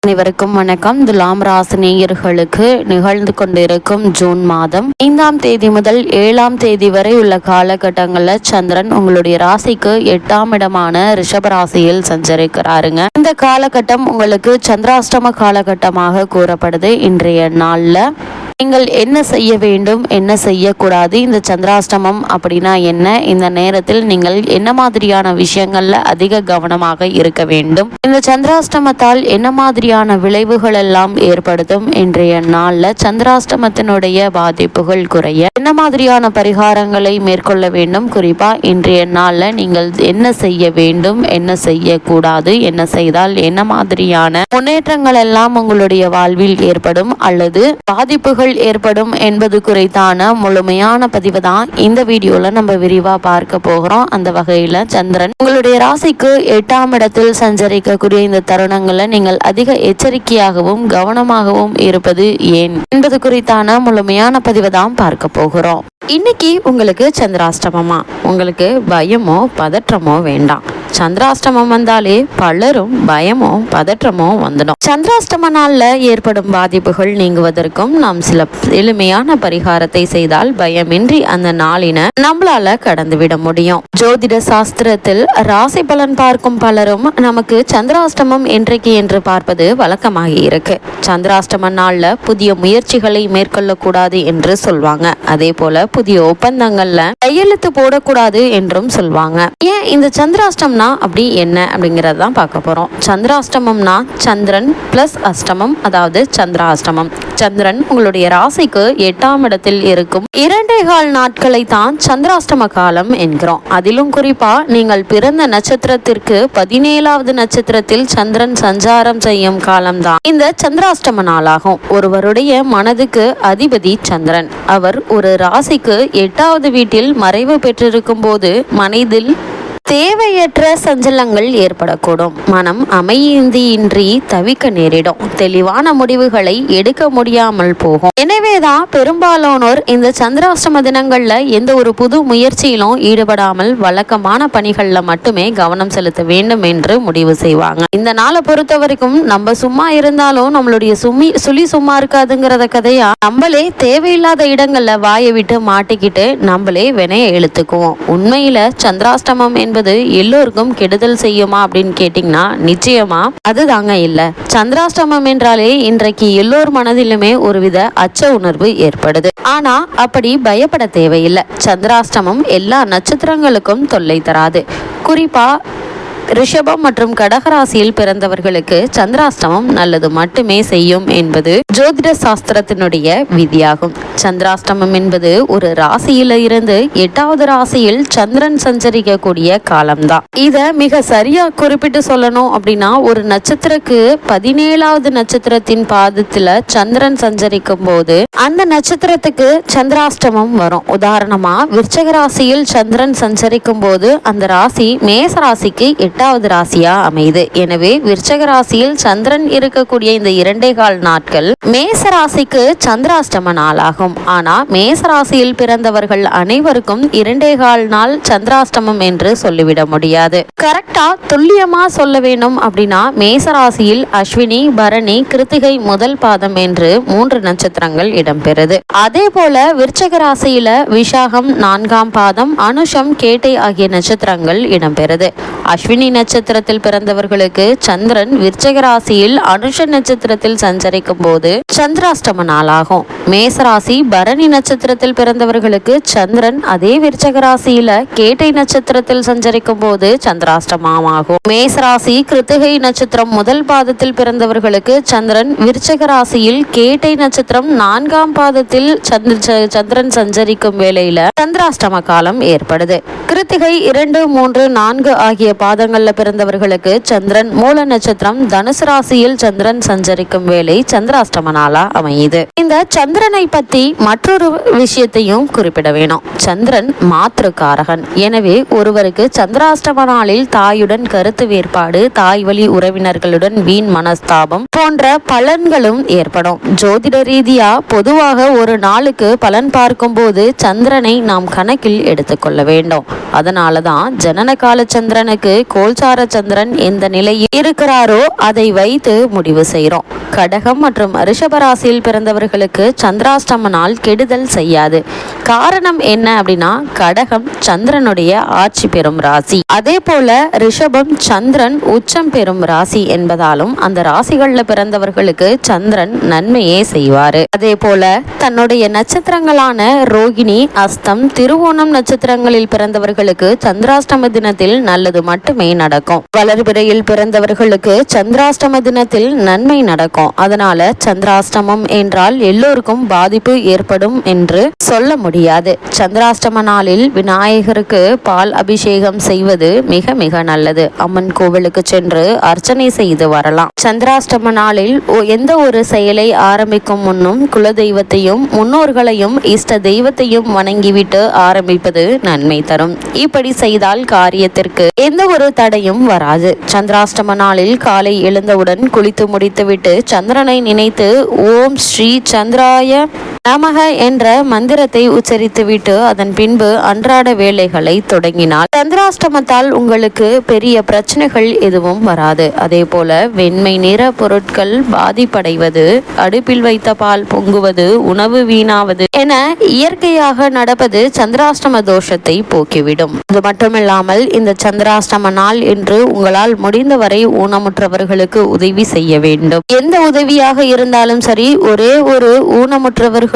அனைவருக்கும் வணக்கம். துலாம் ராசி நேயர்களுக்கு நிகழ்ந்து கொண்டிருக்கும் ஜூன் மாதம் 5ஆம் தேதி முதல் 7ஆம் தேதி வரை உள்ள காலகட்டங்களில் சந்திரன் உங்களுடைய ராசிக்கு 8ஆம் இடமான ரிஷப ராசியில் சஞ்சரிக்கிறாருங்க. இந்த காலகட்டம் உங்களுக்கு சந்திராஷ்டம காலகட்டமாக கூறப்படுது. இன்றைய நாள்ல நீங்கள் என்ன செய்ய வேண்டும், என்ன செய்யக்கூடாது, இந்த சந்திராஷ்டமம் அப்படின்னா என்ன, இந்த நேரத்தில் நீங்கள் என்ன மாதிரியான விஷயங்கள்ல அதிக கவனமாக இருக்க வேண்டும், இந்த சந்திராஷ்டமத்தால் என்ன மாதிரியான விளைவுகள் எல்லாம் ஏற்படுத்தும், இன்றைய நாள்ல சந்திராஷ்டமத்தினுடைய பாதிப்புகள் குறைய என்ன மாதிரியான பரிகாரங்களை மேற்கொள்ள வேண்டும், குறிப்பா இன்றைய நாள்ல நீங்கள் என்ன செய்ய வேண்டும், என்ன செய்யக்கூடாது, என்ன செய்தால் என்ன மாதிரியான முன்னேற்றங்கள் எல்லாம் உங்களுடைய வாழ்வில் ஏற்படும் அல்லது பாதிப்புகள் ஏற்படும் என்பது குறித்தான முழுமையான பதிவு தான் இந்த வீடியோல நம்ம விரிவா பார்க்க போகிறோம். அந்த வகையில சந்திரன் உங்களுடைய ராசிக்கு 8ஆம் இடத்தில் சஞ்சரிக்கக்கூடிய இந்த தருணங்களை நீங்கள் அதிக எச்சரிக்கையாகவும் கவனமாகவும் இருப்பது ஏன் என்பது குறித்தான முழுமையான பதிவை தான் பார்க்க போகிறோம். இன்னைக்கு உங்களுக்கு சந்திராஷ்டமமா, உங்களுக்கு பயமோ பதற்றமோ வேண்டாம். சந்திராஷ்டமம் வந்தாலே பலரும் பயமோ பதற்றமோ வந்துடும். சந்திராஷ்டம நாள்ல ஏற்படும் பாதிப்புகள் நீங்குவதற்கும் நாம் சில எளிமையான பரிகாரத்தை செய்தால் பயமின்றி அந்த நாளினை நம்மளால கடந்து விட முடியும். ஜோதிட சாஸ்திரத்தில் ராசி பலன் பார்க்கும் பலரும் நமக்கு சந்திராஷ்டமம் என்றைக்கு என்று பார்ப்பது வழக்கமாகி இருக்கு. சந்திராஷ்டம நாள்ல புதிய முயற்சிகளை மேற்கொள்ள கூடாது என்று சொல்வாங்க. அதே போல புதிய ஒப்பந்தங்கள்ல கையெழுத்து போடக்கூடாது என்றும் சொல்வாங்க. ஏன் இந்த சந்திராஷ்டம்னா அப்படி என்ன அப்படிங்கறதான் பார்க்க போறோம். சந்திராஷ்டமம்னா சந்திரன் பிளஸ் அஷ்டமம், அதாவது சந்திராஷ்டமம். சந்திரன் உங்களுடைய ராசிக்கு 8ஆம் இடத்தில் இருக்கும் 2.25 நாட்களை தான் சந்திராஷ்டம காலம் என்கிறோம். அதிலும் குறிப்பா நீங்கள் பிறந்த நட்சத்திரத்திற்கு 17வது நட்சத்திரத்தில் சந்திரன் சஞ்சாரம் செய்யும் காலம்தான் இந்த சந்திராஷ்டம நாளாகும். ஒருவருடைய மனதுக்கு அதிபதி சந்திரன். அவர் ஒரு ராசிக்கு 8வது வீட்டில் மறைவு பெற்றிருக்கும் போது மனதில் தேவையற்ற சஞ்சலங்கள் ஏற்படக்கூடும். மனம் அமைதியின்றி தவிக்க நேரிடும். தெளிவான முடிவுகளை எடுக்க முடியாமல் போகும். எனவேதான் பெரும்பாலானோர் இந்த சந்திராஷ்டம தினங்கள்ல எந்த ஒரு புது முயற்சியிலும் ஈடுபடாமல் வழக்கமான பணிகள்ல மட்டுமே கவனம் செலுத்த வேண்டும் என்று முடிவு செய்வாங்க. இந்த நாளை பொறுத்த வரைக்கும் நம்ம சும்மா இருந்தாலும் நம்மளுடைய சுழி சும்மா இருக்காதுங்கிறத கதையா நம்மளே தேவையில்லாத இடங்கள்ல வாயை விட்டு மாட்டிக்கிட்டு நம்மளே வினைய இழுத்துக்குவோம். உண்மையில சந்திராஷ்டமம் என்பது எல்லோருக்கும் கெடுதல் செய்யுமா அப்படின்னு கேட்டீங்கன்னா நிச்சயமா அதுதாங்க இல்ல. சந்திராஷ்டமம் என்றாலே இன்றைக்கு எல்லோர் மனதிலுமே ஒருவித அச்ச உணர்வு ஏற்படுது. ஆனா அப்படி பயப்பட தேவையில்லை. சந்திராஷ்டமம் எல்லா நட்சத்திரங்களுக்கும் தொல்லை தராது. குறிப்பா ரிஷபம் மற்றும் கடகராசியில் பிறந்தவர்களுக்கு சந்திராஷ்டமம் நல்லது மட்டுமே செய்யும் என்பது ஜோதிட சாஸ்திரத்தினுடைய விதியாகும். சந்திராஷ்டமம் என்பது ஒரு ராசியில இருந்து 8வது ராசியில் சந்திரன் சஞ்சரிக்கக்கூடிய காலம்தான். இத மிக சரியா குறிப்பிட்டு சொல்லணும் அப்படின்னா ஒரு நட்சத்திரக்கு 17வது நட்சத்திரத்தின் பாதத்துல சந்திரன் சஞ்சரிக்கும் போது அந்த நட்சத்திரத்துக்கு சந்திராஷ்டமம் வரும். உதாரணமா விருச்சக ராசியில் சந்திரன் சஞ்சரிக்கும் போது அந்த ராசி மேச ராசிக்கு 8வது ராசியா அமையுது. எனவே விருச்சக ராசியில் சந்திரன் இருக்கக்கூடிய இந்த 2.25 நாட்கள் மேச ராசிக்கு சந்திராஷ்டம நாளாகும். ஆனா மேச ராசியில் பிறந்தவர்கள் அனைவருக்கும் 2.25 நாள் சந்திராஷ்டமம் என்று சொல்லிவிட முடியாது. கரெக்டா துல்லியமா சொல்ல வேண்டும் அப்படின்னா மேச ராசியில் அஸ்வினி, பரணி, கிருத்திகை முதல் பாதம் என்று 3 நட்சத்திரங்கள் இடம்பெறுது. அதே போல விருச்சக ராசியில விசாகம் 4ஆம் பாதம், அனுஷம், கேட்டை ஆகிய நட்சத்திரங்கள் இடம்பெறுது. அஸ்வினி நட்சத்திரத்தில் பிறந்தவர்களுக்கு சந்திரன் விருச்சக ராசியில் அனுஷ நட்சத்திரத்தில் சஞ்சரிக்கும் போது சந்திராஷ்டம நாளாகும். மேசராசி பரணி நட்சத்திரத்தில் பிறந்தவர்களுக்கு சந்திரன் அதே விருச்சக ராசியில கேட்டை நட்சத்திரத்தில் சஞ்சரிக்கும் போது சந்திராஷ்டமமாகும். மேசராசி கிருத்திகை நட்சத்திரம் முதல் பாதத்தில் பிறந்தவர்களுக்கு சந்திரன் விருச்சக ராசியில் கேட்டை நட்சத்திரம் 4ஆம் பாதத்தில் சந்திரன் சஞ்சரிக்கும் வேளையில சந்திராஷ்டம காலம் ஏற்படுது. கிருத்திகை 2, 3, 4 ஆகிய பாதங்கள்ல பிறந்தவர்களுக்கு சந்திரன் மூல நட்சத்திரம் தனுசு ராசியில் சந்திரன் சஞ்சரிக்கும் வேளை சந்திராஷ்டம நாளா அமையுது. இந்த சந்திரனை பத்தி மற்றொரு விஷயத்தையும் குறிப்பிட வேணும். சந்திரன் மாத்திருக்காரகன். எனவே ஒருவருக்கு சந்திராஷ்டம நாளில் தாயுடன் கருத்து வேறுபாடு, தாய் வழி உறவினர்களுடன் வீண் மனஸ்தாபம் போன்ற பலன்களும் ஏற்படும். ஜோதிட ரீதியா பொதுவாக ஒரு நாளுக்கு பலன் பார்க்கும் போது சந்திரனை நாம் கணக்கில் எடுத்துக்கொள்ள வேண்டும். அதனாலதான் ஜனன கால சந்திரனுக்கு கோல்சார சந்திரன் எந்த நிலையில் இருக்கிறாரோ அதை வைத்து முடிவு செய்கிறோம். கடகம் மற்றும் ரிஷபராசியில் பிறந்தவர்களுக்கு சந்திராஷ்டம நாள் கெடுதல் செய்யாது. காரணம் என்ன அப்படின்னா, கடகம் சந்திரனுடைய ஆட்சி பெறும் ராசி, அதே போல ரிஷபம் சந்திரன் உச்சம் பெறும் ராசி என்பதாலும் அந்த ராசிகள்ல பிறந்தவர்களுக்கு சந்திரன் நன்மையே செய்வாரு. அதே போல தன்னுடைய நட்சத்திரங்களான ரோகிணி, அஸ்தம், திருவோணம் நட்சத்திரங்களில் பிறந்தவர்களுக்கு சந்திராஷ்டம தினத்தில் நல்லது மட்டுமே நடக்கும். வளர்பிறையில் பிறந்தவர்களுக்கு சந்திராஷ்டம தினத்தில் நன்மை நடக்கும். அதனால சந்திராஷ்டமம் என்றால் எல்லோருக்கும் பாதிப்பு ஏற்படும் என்று சொல்ல முடியாது. சந்திராஷ்டம நாளில் விநாயகருக்கு பால் அபிஷேகம் செய்வது மிக மிக நல்லது. அம்மன் கோவிலுக்கு சென்று அர்ச்சனை செய்து வரலாம். சந்திராஷ்டம நாளில் எந்த ஒரு செயலை ஆரம்பிக்கும் முன்னும் குலதெய்வத்தையும் முன்னோர்களையும் இஷ்ட தெய்வத்தையும் வணங்கிவிட்டு ஆரம்பிப்பது நன்மை தரும். இப்படி செய்தால் காரியத்திற்கு எந்த ஒரு தடையும் வராது. சந்திராஷ்டம நாளில் காலை எழுந்தவுடன் குளித்து முடித்துவிட்டு சந்திரனை நினைத்து ஓம் ஸ்ரீ சந்திராய நமக என்ற மந்திரத்தை உச்சரித்துவிட்டு அதன் பின்பு அன்றாட வேலைகளை தொடங்கினால் சந்திராஷ்டமத்தால் உங்களுக்கு பெரிய பிரச்சனைகள் எதுவும் வராது. அதே போல வெண்மை நிற பொருட்கள் பாதிப்படைவது, அடுப்பில் வைத்த பால் பொங்குவது, உணவு வீணாவது என இயற்கையாக நடப்பது சந்திராஷ்டம தோஷத்தை போக்கிவிடும். அது மட்டுமில்லாமல் இந்த சந்திராஷ்டம நாள் என்று உங்களால் முடிந்தவரை ஊனமுற்றவர்களுக்கு உதவி செய்ய வேண்டும். எந்த உதவியாக இருந்தாலும் சரி, ஒரே ஒரு ஊனமுற்றவர்களுக்கு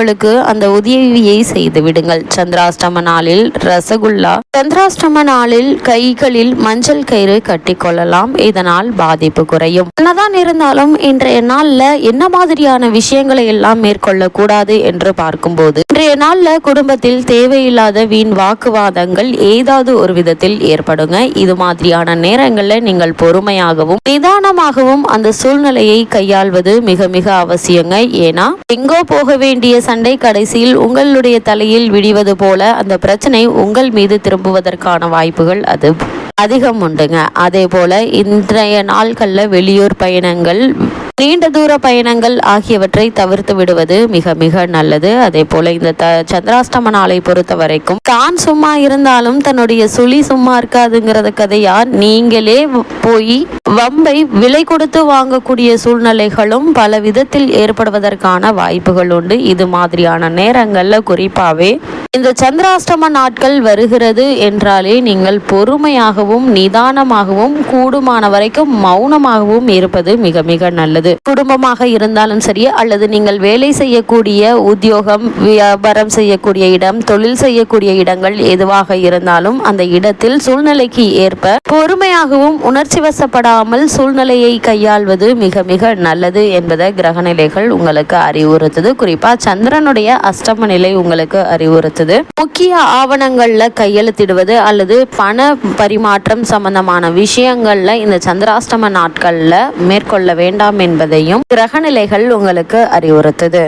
அந்த உதவியை செய்து விடுங்கள். சந்திராஷ்டம நாளில் ரசகுல்லா, சந்திராஷ்டம நாளில் கைகளில் மஞ்சள் கயிறு கட்டிக்கொள்ளலாம். இதனால் பாதிப்பு குறையும். என்னதான் இருந்தாலும் இன்றைய நாள்ல என்ன மாதிரியான விஷயங்களை எல்லாம் மேற்கொள்ள கூடாது என்று பார்க்கும்போது, இன்றைய நாள்ல குடும்பத்தில் தேவையில்லாத வீண் வாக்குவாதங்கள் ஏதாவது ஒரு விதத்தில் ஏற்படுங்க. இது மாதிரியான நேரங்கள்ல நீங்கள் பொறுமையாகவும் நிதானமாகவும் அந்த சூழ்நிலையை கையாள்வது மிக மிக அவசியங்க. ஏன்னா எங்கோ போக வேண்டிய சண்டை கடைசியில் உங்களுடைய தலையில் விடிவது போல அந்த பிரச்சனை உங்கள் மீது திரும்புவதற்கான வாய்ப்புகள் அது அதிகம் உண்டுங்க. அதே போல இன்றைய நாட்கள்ல வெளியூர் பயணங்கள், நீண்ட தூர பயணங்கள் ஆகியவற்றை தவிர்த்து விடுவது மிக மிக நல்லது. அதே போல இந்த சந்திராஷ்டம நாளை பொறுத்த வரைக்கும் தான் சும்மா இருந்தாலும் தன்னுடைய சுழி சும்மா இருக்காதுங்கிறத கதையா நீங்களே போய் வம்பை விலை கொடுத்து வாங்கக்கூடிய சூழ்நிலைகளும் பல விதத்தில் ஏற்படுவதற்கான வாய்ப்புகள் உண்டு. இது மாதிரியான நேரங்கள்ல குறிப்பாவே இந்த சந்திராஷ்டம நாட்கள் வருகிறது என்றாலே நீங்கள் பொறுமையாகவும் நிதானமாகவும் கூடுமான வரைக்கும் மௌனமாகவும் இருப்பது மிக மிக நல்லது. குடும்பமாக இருந்தாலும் சரி, அல்லது நீங்கள் வேலை செய்யக்கூடிய உத்தியோகம், வியாபாரம் செய்யக்கூடிய இடம், தொழில் செய்யக்கூடிய இடங்கள் எதுவாக இருந்தாலும் அந்த இடத்தில் சூழ்நிலைக்கு ஏற்ப பொறுமையாகவும் உணர்ச்சி வசப்படாமல் சூழ்நிலையை கையாள்வது மிக மிக நல்லது என்பதை கிரகநிலைகள் உங்களுக்கு அறிவுறுத்துது. குறிப்பா சந்திரனுடைய அஷ்டம நிலை உங்களுக்கு அறிவுறுத்துது. முக்கிய ஆவணங்கள்ல கையெழுத்திடுவது அல்லது பண பரிமாற்றம் சம்பந்தமான விஷயங்கள்ல இந்த சந்திராஷ்டம நாட்கள்ல மேற்கொள்ள வேண்டாம் என்பதையும் கிரகநிலைகள் உங்களுக்கு அறிவுறுத்துது.